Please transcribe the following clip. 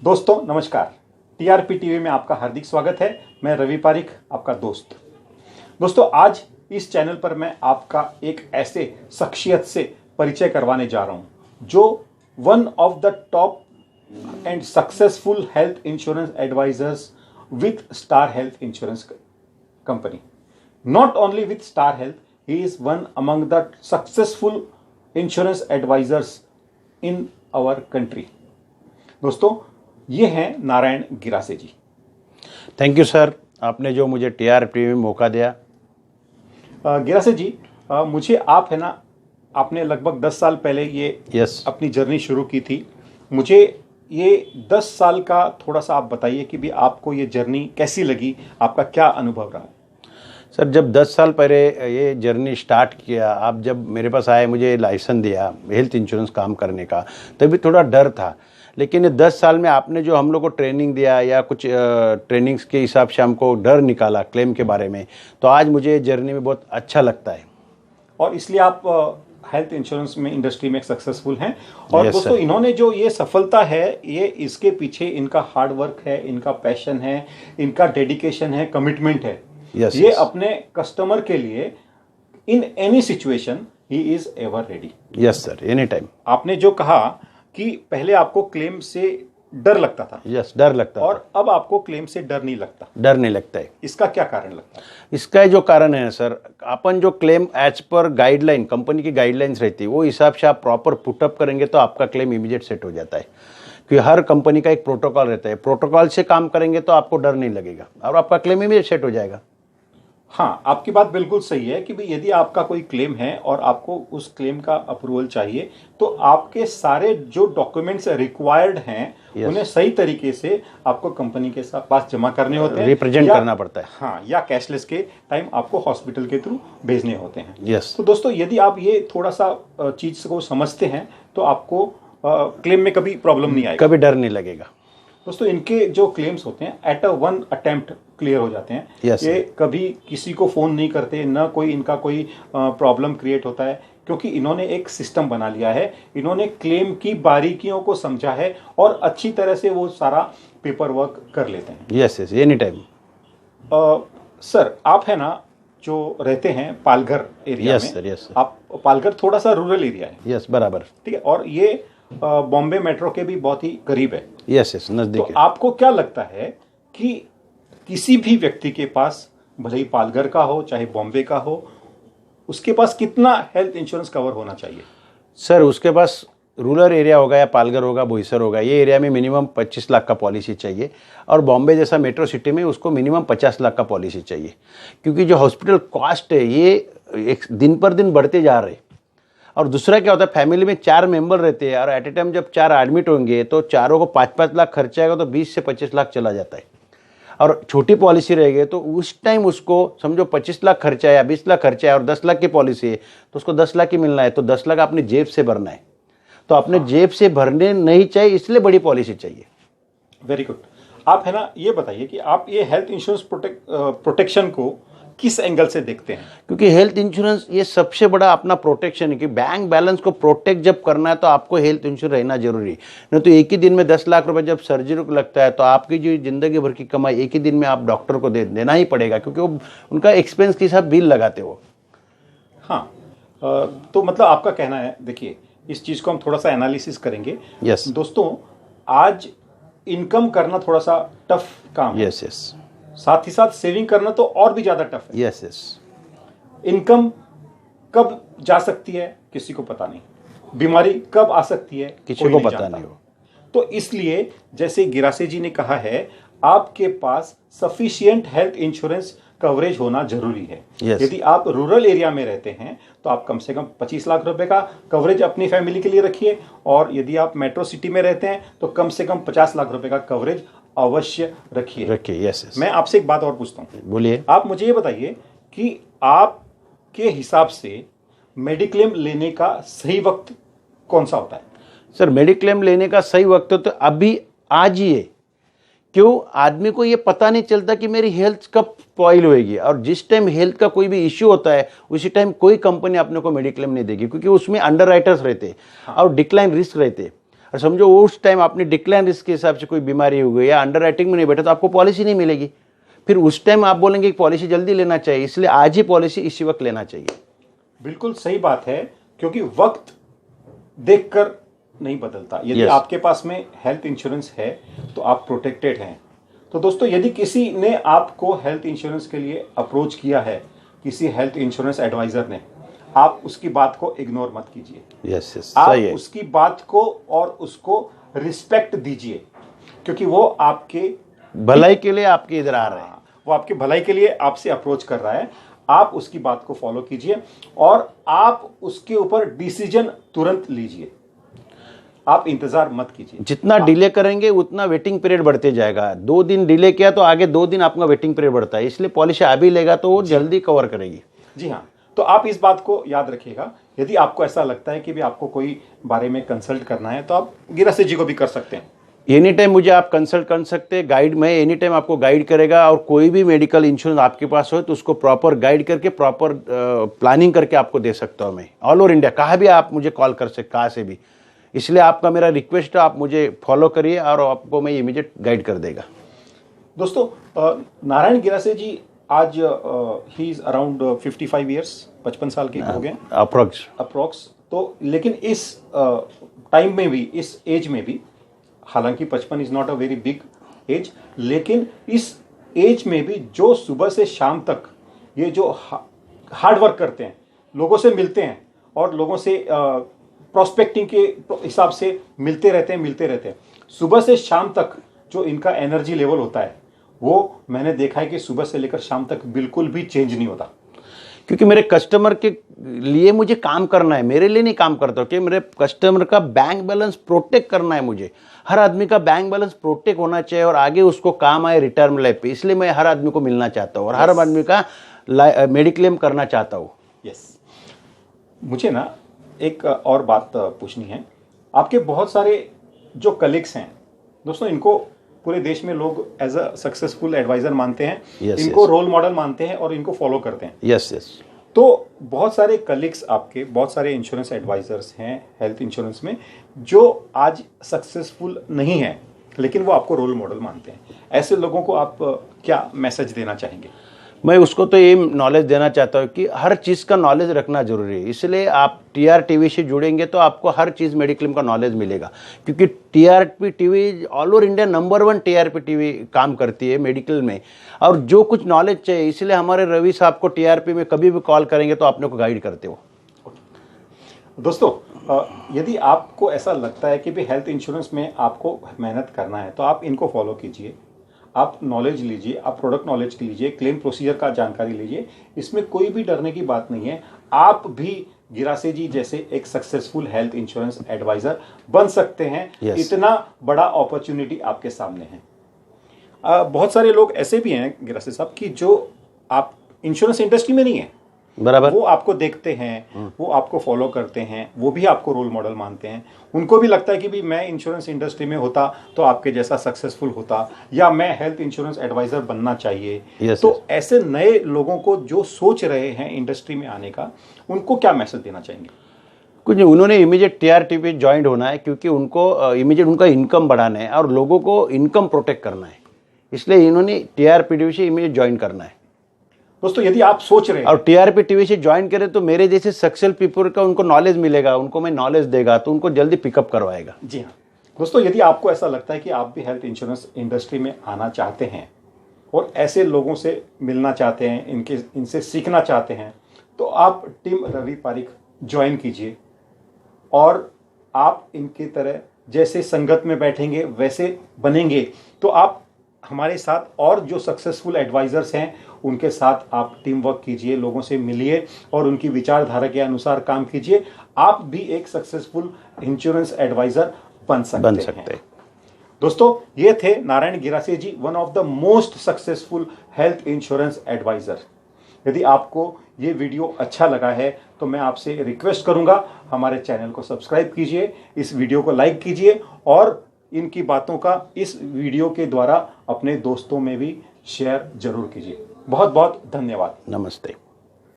दोस्तों नमस्कार। TRP TV में आपका हार्दिक स्वागत है। मैं रवि पारिक, आपका दोस्त। दोस्तों आज इस चैनल पर मैं आपका एक ऐसे शख्सियत से परिचय करवाने जा रहा हूं जो one of the top and successful health insurance advisors with star health insurance company. Not only with star health, he is one among the successful insurance advisors in our country. दोस्तों ये हैं Narayan Girase ji. Thank you sir, आपने जो मुझे TRP में मौका दिया। गिरासे जी, मुझे आप है ना, आपने लगभग 10 साल पहले ये अपनी जर्नी शुरू की थी। मुझे ये 10 साल का थोड़ा सा आप बताइए कि भी आपको ये जर्नी कैसी लगी, आपका क्या अनुभव रहा? सर जब 10 साल पहले ये जर्नी स्टार्ट किया, आप जब मेरे पास आए, मुझे लाइसेंस दिया हेल्थ इंश्योरेंस काम करने का, तभी थोड़ा डर था। लेकिन 10 साल में आपने जो हम लोग को ट्रेनिंग दिया या कुछ ट्रेनिंग्स के हिसाब से हमको डर निकाला क्लेम के बारे में, तो आज मुझे जर्नी में बहुत अच्छा लगता है। और इसलिए आप हेल्थ इंश्योरेंस में इंडस्ट्री में सक्सेसफुल हैं। और दोस्तों इन्होंने जो ये सफलता है, ये इसके पीछे इनका हार्ड वर्क है, इनका पैशन है, इनका डेडिकेशन है, कमिटमेंट है। ये अपने कस्टमर के लिए in any situation he is ever ready. Yes sir, any time. आपने जो कहा कि पहले आपको क्लेम से डर लगता था। यस, डर लगता था। और अब आपको क्लेम से डर नहीं लगता। डर नहीं लगता है। इसका क्या कारण लगता है? इसका जो कारण है सर, अपन जो claim as per guideline, company की गाइडलाइंस रहती है, वो हिसाब से आप प्रॉपर पुटअप करेंगे तो आपका क्लेम इमीडिएट सेट हो जाता है। क्योंकि हर कंपनी का एक प्रोटोकॉल रहता है, प्रोटोकॉल से काम करेंगे तो आपको डर नहीं लगेगा और आपका क्लेम इमीडिएट सेट हो जाएगा। हाँ, आपकी बात बिल्कुल सही है कि भाई यदि आपका कोई क्लेम है और आपको उस क्लेम का अप्रूवल चाहिए, तो आपके सारे जो डॉक्यूमेंट्स रिक्वायर्ड हैं उन्हें सही तरीके से आपको कंपनी के साथ पास जमा करने होते हैं, रिप्रेजेंट करना पड़ता है। हाँ, या कैशलेस के टाइम आपको हॉस्पिटल के थ्रू भेजने होते हैं। यस। तो दोस्तों यदि आप ये थोड़ा सा चीज को समझते हैं तो आपको क्लेम में कभी प्रॉब्लम नहीं आएगा, कभी डर नहीं लगेगा। दोस्तों इनके जो क्लेम्स होते हैं at a one attempt clear हो जाते हैं। ये कभी किसी को फोन नहीं करते, ना कोई इनका कोई प्रॉब्लम क्रिएट होता है, क्योंकि इन्होंने एक सिस्टम बना लिया है। इन्होंने क्लेम की बारीकियों को समझा है और अच्छी तरह से वो सारा पेपर वर्क कर लेते हैं। Yes yes, any time. Sir आप है ना जो रहते हैं पालघर एरिया में। Sir, yes. आप पालघर थोड़ा सा रूरल एरिया है। यस, बराबर। ठीक है, और ये बॉम्बे मेट्रो के भी बहुत ही करीब है। यस यस, नजदीक है। तो आपको क्या लगता है कि किसी भी व्यक्ति के पास, भले ही पालघर का हो चाहे बॉम्बे का हो, उसके पास कितना हेल्थ इंश्योरेंस कवर होना चाहिए? सर उसके पास रूरल एरिया होगा या पालघर होगा, बोईसर होगा, ये एरिया में मिनिमम 25 लाख का पॉलिसी चाहिए। और बॉम्बे जैसा मेट्रो सिटी में उसको मिनिमम 50 लाख का पॉलिसी चाहिए। क्योंकि जो हॉस्पिटल कॉस्ट है ये एक दिन पर दिन बढ़ते जा रहे हैं। और दूसरा क्या होता है, फैमिली में 4 मेंबर रहते हैं और एट ए टाइम जब 4 एडमिट होंगे तो चारों को 5-5 लाख खर्चा आएगा, तो 20 से 25 लाख चला जाता है। और छोटी पॉलिसी रहेगी तो उस टाइम उसको समझो 25 लाख खर्चा है या 20 लाख खर्चा है और 10 लाख की पॉलिसी है, तो उसको 10 लाख ही मिलना है, तो 10 लाख अपनी जेब से भरना है। तो अपने जेब से भरने नहीं चाहिए, इसलिए बड़ी पॉलिसी चाहिए। Very good. आप है ना ये बताइए कि आप ये हेल्थ इंश्योरेंस प्रोटेक्शन को किस एंगल से देखते हैं? क्योंकि हेल्थ इंश्योरेंस ये सबसे बड़ा अपना प्रोटेक्शन है कि बैंक बैलेंस को प्रोटेक्ट जब करना है तो आपको हेल्थ इंश्योरेंस रहना जरूरी है। नहीं तो एक ही दिन में 10 लाख रुपए जब सर्जरी को लगता है तो आपकी जो जिंदगी भर की कमाई एक ही दिन में आप डॉक्टर को देना ही पड़ेगा, क्योंकि वो उनका एक्सपेंस के साथ बिल लगाते हो। हाँ, तो मतलब आपका कहना है, देखिए इस चीज को हम थोड़ा सा एनालिसिस करेंगे। यस दोस्तों, आज इनकम करना थोड़ा सा टफ काम है। Yes yes. साथ ही साथ सेविंग करना तो और भी ज्यादा टफ है। Yes yes. इनकम कब जा सकती है किसी को पता नहीं, बीमारी कब आ सकती है किसी को पता नहीं हो। तो इसलिए जैसे गिरासे जी ने कहा है, आपके पास सफिशिएंट हेल्थ इंश्योरेंस कवरेज होना जरूरी है। यदि आप रूरल एरिया में रहते हैं तो आप कम से कम 25 लाख रुपए का कवरेज अपनी फैमिली के लिए रखिए, और यदि आप मेट्रो सिटी में रहते हैं तो कम से कम 50 लाख रुपए का कवरेज अवश्य रखिए। Yes yes. मैं आपसे एक बात और पूछता हूँ। बोलिए। आप मुझे ये बताइए कि आपके हिसाब से मेडिक्लेम लेने का सही वक्त कौन सा होता है? सर मेडिक्लेम लेने का सही वक्त तो अभी आज ही है। क्यों? आदमी को ये पता नहीं चलता कि मेरी हेल्थ कब स्पॉइल होएगी, और जिस टाइम हेल्थ का कोई भी इश्यू होता है उसी टाइम कोई कंपनी अपने को मेडिक्लेम नहीं देगी, क्योंकि उसमें अंडर राइटर्स रहते हैं और डिक्लाइन रिस्क रहते हैं। और समझो उस टाइम आपने डिक्लाइन रिस्क के हिसाब से कोई बीमारी हो गई या अंडर राइटिंग में नहीं बैठा तो आपको पॉलिसी नहीं मिलेगी। फिर उस टाइम आप बोलेंगे कि पॉलिसी जल्दी लेना चाहिए, इसलिए आज ही पॉलिसी इसी वक्त लेना चाहिए। बिल्कुल सही बात है, क्योंकि वक्त देखकर नहीं बदलता। यदि आपके पास में हेल्थ इंश्योरेंस है तो आप प्रोटेक्टेड हैं। तो दोस्तों, यदि किसी ने आपको हेल्थ इंश्योरेंस के लिए अप्रोच किया है, किसी हेल्थ इंश्योरेंस एडवाइजर ने, आप उसकी बात को इग्नोर मत कीजिए। आप उसकी बात को और उसको रिस्पेक्ट दीजिए, क्योंकि वो आपके भलाई के लिए आपके इधर आ रहे हैं, वो आपके भलाई के लिए आपसे अप्रोच कर रहा है। आप उसकी बात को फॉलो कीजिए और आप उसके ऊपर डिसीजन तुरंत लीजिए, आप इंतजार मत कीजिए। जितना डिले करेंगे उतना वेटिंग पीरियड बढ़ते जाएगा। 2 दिन डिले किया तो आगे 2 दिन आपका वेटिंग पीरियड बढ़ता है, इसलिए पॉलिसी अभी लेगा तो वो जल्दी कवर करेगी। जी हाँ, तो आप इस बात को याद रखिएगा। यदि आपको ऐसा लगता है कि भी आपको कोई बारे में कंसल्ट करना है तो आप गिरासे जी को भी कर सकते हैं। एनी टाइम मुझे आप कंसल्ट कर सकते हैं, गाइड मैं एनी टाइम आपको गाइड करेगा। और कोई भी मेडिकल इंश्योरेंस आपके पास हो तो उसको प्रॉपर गाइड करके प्रॉपर प्लानिंग करके आपको दे सकता हूँ मैं। ऑल ओवर इंडिया कहाँ भी आप मुझे कॉल कर सकते, कहाँ से भी। इसलिए आपका मेरा रिक्वेस्ट है, आप मुझे फॉलो करिए और आपको मैं इमीडिएट गाइड कर देगा। दोस्तों, नारायण गिरासे जी आज ही इज अराउंड 55 ईयर्स, 55 साल के हो गए अप्रोक्स। तो लेकिन इस टाइम में भी, इस एज में भी, हालांकि 55 is not a very big age, लेकिन इस एज में भी जो सुबह से शाम तक ये जो हार्ड वर्क करते हैं, लोगों से मिलते हैं और लोगों से प्रोस्पेक्टिंग के हिसाब से मिलते रहते हैं, सुबह से शाम तक जो इनका एनर्जी लेवल होता है वो मैंने देखा है कि सुबह से लेकर शाम तक बिल्कुल भी चेंज नहीं होता। क्योंकि मेरे कस्टमर के लिए मुझे काम करना है, मेरे लिए नहीं काम करता हूँ कि मेरे कस्टमर का बैंक बैलेंस प्रोटेक्ट करना है। मुझे हर आदमी का बैंक बैलेंस प्रोटेक्ट होना चाहिए और आगे उसको काम आए रिटायरमेंट लाइफ पे, इसलिए मैं हर आदमी को मिलना चाहता हूँ और हर आदमी का मेडिक्लेम करना चाहता हूँ। मुझे ना एक और बात पूछनी है। आपके बहुत सारे जो कलीग्स हैं दोस्तों, इनको पूरे देश में लोग एज अ सक्सेसफुल एडवाइजर मानते हैं, इनको रोल मॉडल मानते हैं और इनको फॉलो करते हैं। यस। तो बहुत सारे कलीग्स आपके, बहुत सारे इंश्योरेंस एडवाइजर्स हैं हेल्थ इंश्योरेंस में जो आज सक्सेसफुल नहीं है, लेकिन वो आपको रोल मॉडल मानते हैं। ऐसे लोगों को आप क्या मैसेज देना चाहेंगे? मैं उसको तो ये नॉलेज देना चाहता हूँ कि हर चीज़ का नॉलेज रखना जरूरी है। इसलिए आप TRTV से जुड़ेंगे तो आपको हर चीज़ मेडिक्लेम का नॉलेज मिलेगा, क्योंकि TRPTV all over India number 1 TRPTV काम करती है मेडिकल में। और जो कुछ नॉलेज चाहिए, इसलिए हमारे रवि साहब को TRP में कभी भी कॉल करेंगे तो आपने को गाइड करते हो। दोस्तों, यदि आपको ऐसा लगता है कि भी हेल्थ इंश्योरेंस में आपको मेहनत करना है तो आप इनको फॉलो कीजिए, आप नॉलेज लीजिए, आप प्रोडक्ट नॉलेज लीजिए, क्लेम प्रोसीजर का जानकारी लीजिए। इसमें कोई भी डरने की बात नहीं है। आप भी गिरासे जी जैसे एक सक्सेसफुल हेल्थ इंश्योरेंस एडवाइजर बन सकते हैं। इतना बड़ा अपॉर्चुनिटी आपके सामने है। बहुत सारे लोग ऐसे भी हैं गिरासे साहब कि जो आप इंश्योरेंस इंडस्ट्री में नहीं है, बराबर, वो आपको देखते हैं, वो आपको फॉलो करते हैं, वो भी आपको रोल मॉडल मानते हैं। उनको भी लगता है कि भी मैं इंश्योरेंस इंडस्ट्री में होता तो आपके जैसा सक्सेसफुल होता, या मैं हेल्थ इंश्योरेंस एडवाइजर बनना चाहिए। तो ऐसे नए लोगों को जो सोच रहे हैं इंडस्ट्री में आने का, उनको क्या मैसेज देना चाहेंगे? कुछ नहीं, उन्होंने इमीडिएट TRTV ज्वाइन होना है, क्योंकि उनको इमीडिएट उनका इनकम बढ़ाना है और लोगों को इनकम प्रोटेक्ट करना है। इसलिए इन्होंने TRPTV से इमीडिएट ज्वाइन करना है। दोस्तों, यदि आप सोच रहे हैं और TRPTV से ज्वाइन करें तो मेरे जैसे सक्सेसफुल पीपल का उनको नॉलेज मिलेगा, उनको मैं नॉलेज देगा तो उनको जल्दी पिकअप करवाएगा। जी हाँ दोस्तों, यदि आपको ऐसा लगता है कि आप भी हेल्थ इंश्योरेंस इंडस्ट्री में आना चाहते हैं और ऐसे लोगों से मिलना चाहते हैं, इनसे सीखना चाहते हैं, तो आप टीम रवि पारिक ज्वाइन कीजिए और आप इनकी तरह जैसे संगत में बैठेंगे वैसे बनेंगे तो आप हमारे साथ और जो सक्सेसफुल एडवाइजर्स हैं उनके साथ आप टीम वर्क कीजिए, लोगों से मिलिए और उनकी विचारधारा के अनुसार काम कीजिए। आप भी एक सक्सेसफुल इंश्योरेंस एडवाइजर बन सकते हैं। दोस्तों, ये थे Narayan Girase ji, one of the most successful health insurance advisor. यदि आपको ये वीडियो अच्छा लगा है तो मैं आपसे रिक्वेस्ट करूंगा, हमारे चैनल को सब्सक्राइब कीजिए, इस वीडियो को लाइक कीजिए और इनकी बातों का इस वीडियो के द्वारा अपने दोस्तों में भी शेयर जरूर कीजिए। बहुत बहुत धन्यवाद। नमस्ते।